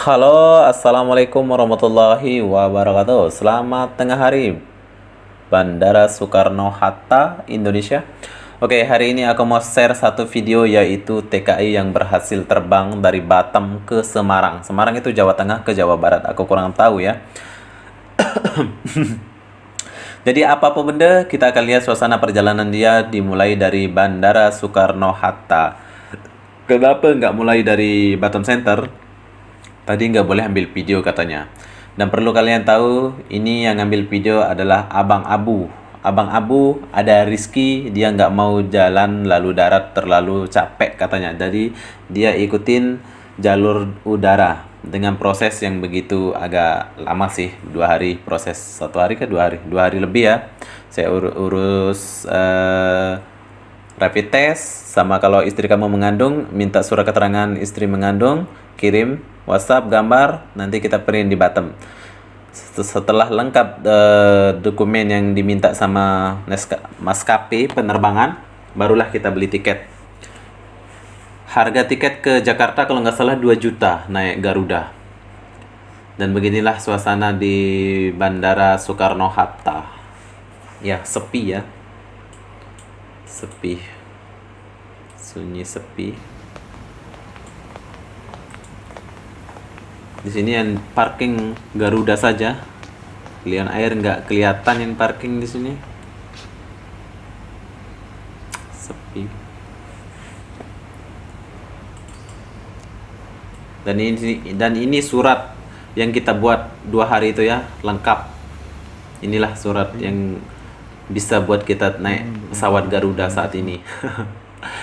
Halo, assalamualaikum warahmatullahi wabarakatuh. Selamat tengah hari, Bandara Soekarno-Hatta, Indonesia. Oke, hari ini aku mau share satu video yaitu TKI yang berhasil terbang dari Batam ke Semarang. Semarang itu Jawa Tengah ke Jawa Barat, aku kurang tahu ya. Jadi apapun benda, kita akan lihat suasana perjalanan dia dimulai dari Bandara Soekarno-Hatta. Kenapa nggak mulai dari Batam Center? Tadi nggak boleh ambil video katanya. Dan perlu kalian tahu, ini yang ngambil video adalah Abang Abu. Abang Abu ada Rizky, dia nggak mau jalan lalu darat terlalu capek katanya. Jadi dia ikutin jalur udara dengan proses yang begitu agak lama sih, 2 hari proses. 1 hari ke 2 hari? 2 hari lebih ya. Saya urus rapid test, sama kalau istri kamu mengandung, minta surat keterangan istri mengandung, kirim WhatsApp gambar, nanti kita print di Batam. Setelah lengkap dokumen yang diminta sama maskapai penerbangan, barulah kita beli tiket. Harga tiket ke Jakarta kalau nggak salah 2 juta naik Garuda. Dan beginilah suasana di Bandara Soekarno-Hatta. Ya, sepi ya. Sepi, sunyi, sepi. Di sini yang parking Garuda saja. Lion Air nggak kelihatan yang parking di sini. Sepi. Dan ini surat yang kita buat 2 hari itu ya, lengkap. Inilah surat yang bisa buat kita naik pesawat Garuda saat ini.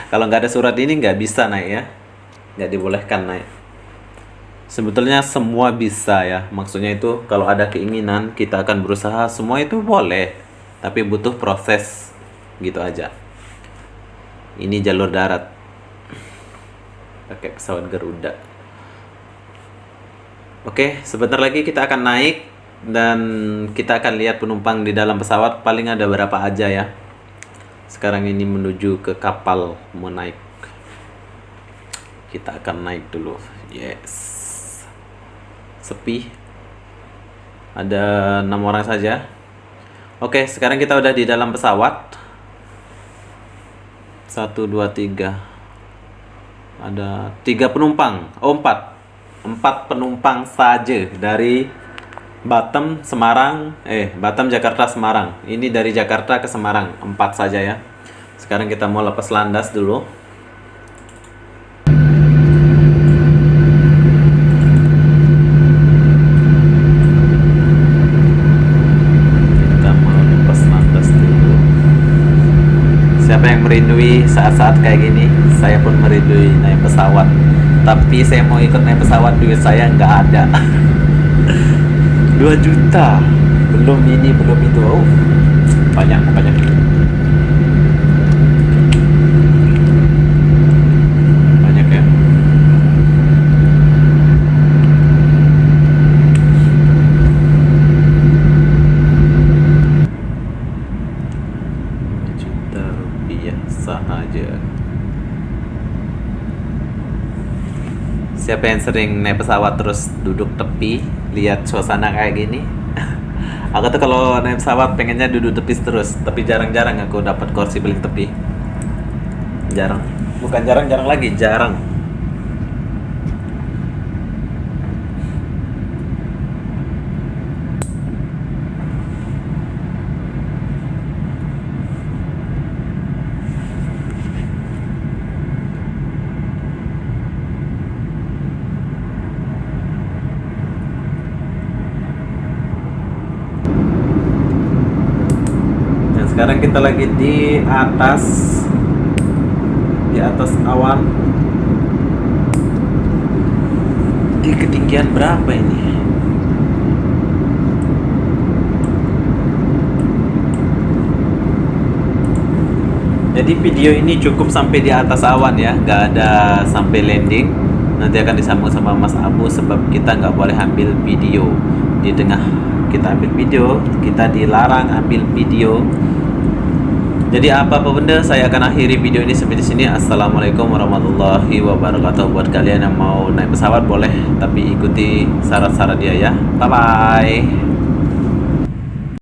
Kalau nggak ada surat ini nggak bisa naik ya, nggak dibolehkan naik. Sebetulnya semua bisa ya, maksudnya itu kalau ada keinginan kita akan berusaha, semua itu boleh, tapi butuh proses gitu aja. Ini jalur darat pakai pesawat Garuda. Oke, sebentar lagi kita akan naik dan kita akan lihat penumpang di dalam pesawat, paling ada berapa aja ya. Sekarang ini menuju ke kapal, mau naik. Kita akan naik dulu. Yes. Sepi. Ada 6 orang saja. Oke, sekarang kita udah di dalam pesawat. 1, 2, 3. Ada 3 penumpang. Oh, 4. 4 penumpang saja dari Batam, Batam, Jakarta, Semarang. Ini dari Jakarta ke Semarang, 4 saja ya. Sekarang kita mau lepas landas dulu. Kita mau lepas landas dulu. Siapa yang merindui saat-saat kayak gini? Saya pun merindui naik pesawat. Tapi saya mau ikut naik pesawat, duit saya nggak ada. 2 juta belum ini belum itu. Oh, banyak banyak ya. Rp2 saja. Siapa yang sering naik pesawat terus duduk tepi, lihat suasana kayak gini? Aku tuh kalau naik pesawat pengennya duduk tepi terus, tapi jarang-jarang aku dapat kursi paling tepi. Jarang. Bukan jarang-jarang lagi, jarang. Sekarang kita lagi di atas awan. Di ketinggian berapa ini? Jadi video ini cukup sampai di atas awan ya, nggak ada sampai landing. Nanti akan disambung sama Mas Abu sebab kita nggak boleh ambil video di tengah. Kita ambil video, kita dilarang ambil video. Jadi apa benda, saya akan akhiri video ini sampai di sini. Assalamualaikum warahmatullahi wabarakatuh. Buat kalian yang mau naik pesawat boleh, tapi ikuti syarat-syarat dia ya. Bye bye.